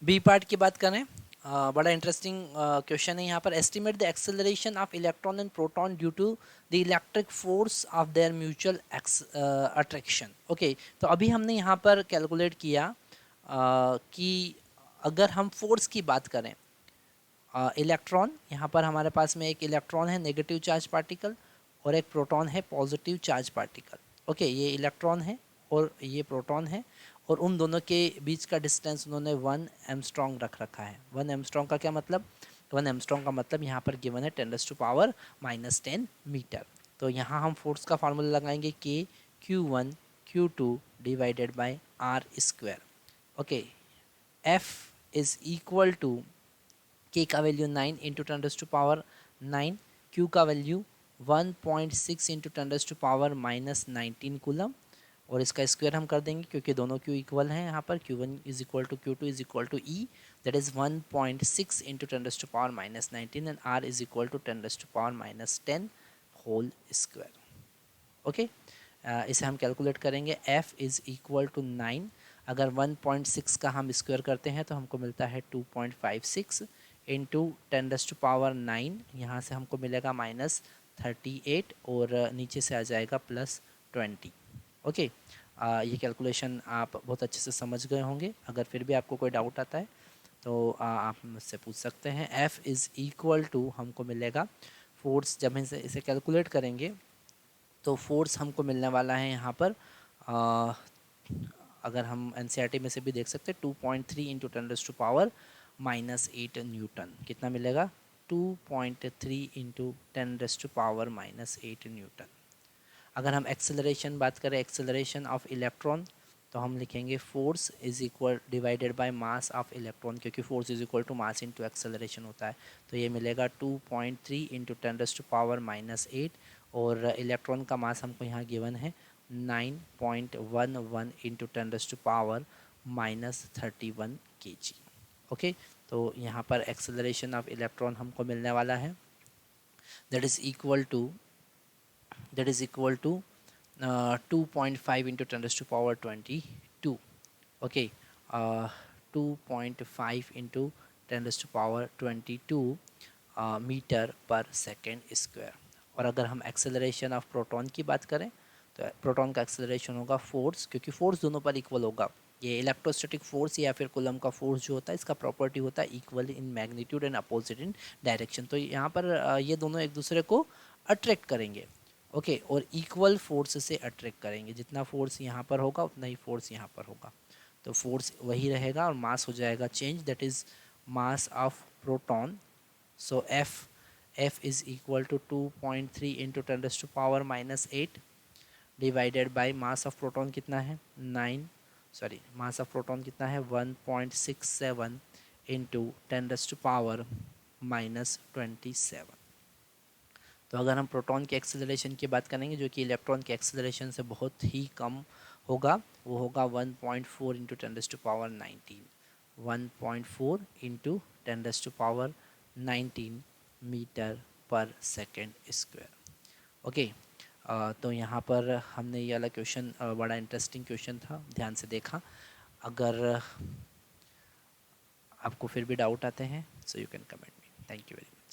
B part की बात करें, बड़ा इंटरेस्टिंग क्वेश्चन है यहाँ पर। Estimate the acceleration of electron and proton due to the electric force of their mutual attraction. Okay, तो अभी हमने यहाँ पर कैलकुलेट किया कि अगर हम फोर्स की बात करें, इलेक्ट्रॉन, यहाँ पर हमारे पास में एक इलेक्ट्रॉन है नेगेटिव चार्ज पार्टिकल और एक प्रोटॉन है पॉजिटिव चार्ज पार्टिकल। ओके, ये इलेक्ट्रॉन है और ये प्रोटॉन है, और उन दोनों के बीच का डिस्टेंस उन्होंने 1 एमस्ट्रॉन्ग रख रखा है। 1 एमस्ट्रॉन्ग का क्या मतलब? 1 एमस्ट्रॉन्ग का मतलब यहाँ पर गिवन है 10⁻⁻10 मीटर। तो यहाँ हम फोर्स का फार्मूला लगाएंगे K Q1 Q2 divided by R square. Okay, F is equal to K का वैल्यू 9 इंटू 10⁻9, क्यू का वैल्यू 1.6 इंटू 10⁻−19 कूलम, और इसका स्क्वायर हम कर देंगे क्योंकि दोनों क्यू इक्वल हैं। यहाँ पर Q1 is equal to Q2 is equal to E, that is 1.6 into 10⁻−19 and R is equal to 10⁻10 whole square. Okay, इसे हम कैलकुलेट करेंगे। F इज इक्वल टू 9, अगर 1.6 का हम स्क्वायर करते हैं तो हमको मिलता है 2.56 इंटू 10⁻9, यहाँ से हमको मिलेगा -38 और नीचे से आ जाएगा +20। ओके, ये कैलकुलेशन आप बहुत अच्छे से समझ गए होंगे। अगर फिर भी आपको कोई डाउट आता है तो आप मुझसे पूछ सकते हैं। F इज़ इक्वल टू हमको मिलेगा फोर्स, जब इसे कैलकुलेट करेंगे तो फोर्स हमको मिलने वाला है यहाँ पर, अगर हम एनसीईआरटी में से भी देख सकते हैं, 2.3 इंटू 10⁻⁻8 न्यूटन। कितना मिलेगा? 2.3 इंटू 10⁻⁻8 न्यूटन। अगर हम एक्सेलरेशन बात करें, एक्सेलरेशन ऑफ इलेक्ट्रॉन, तो हम लिखेंगे force is equal divided by mass of electron, क्योंकि force is equal to mass into acceleration होता है। तो ये मिलेगा 2.3 इंटू 10⁻⁻8, और इलेक्ट्रॉन का मास हमको यहाँ गिवन है 9.11 इंटू 10⁻31 kg। ओके, तो यहाँ पर एक्सेलरेशन ऑफ इलेक्ट्रॉन हमको मिलने वाला है, that is equal to 2.5 into 10⁻22। Okay, 2.5 into 10⁻22 metre per second square. और अगर हम एक्सेलरेशन ऑफ प्रोटॉन की बात करें तो प्रोटॉन का एक्सेलरेशन होगा फोर्स, क्योंकि फोर्स दोनों पर इक्वल होगा। ये इलेक्ट्रोस्टैटिक फोर्स या फिर कूलम का फोर्स जो होता है, इसका प्रॉपर्टी होता है equal in magnitude and opposite in direction. तो यहाँ पर ये दोनों एक दूसरे को अट्रैक्ट करेंगे। ओके, और इक्वल फोर्स से अट्रैक्ट करेंगे। जितना फोर्स यहाँ पर होगा उतना ही फोर्स यहाँ पर होगा, तो फोर्स वही रहेगा और मास हो जाएगा change, that is mass of proton. So F is equal to 2.3 into 10⁻⁻8 divided by mass of proton कितना है 9, सॉरी मास ऑफ प्रोटॉन कितना है 1.67 इंटू 10⁻⁻27। तो अगर हम प्रोटॉन के एक्सेलरेशन की बात करेंगे, जो कि इलेक्ट्रॉन के एक्सेलरेशन से बहुत ही कम होगा, वो होगा 1.4 into 10⁻19, 1.4 into 10⁻19 metre per second square. Okay, तो यहाँ पर हमने ये वाला क्वेश्चन, बड़ा इंटरेस्टिंग क्वेश्चन था, ध्यान से देखा। अगर आपको फिर भी डाउट आते हैं so you can comment me. Thank you very much.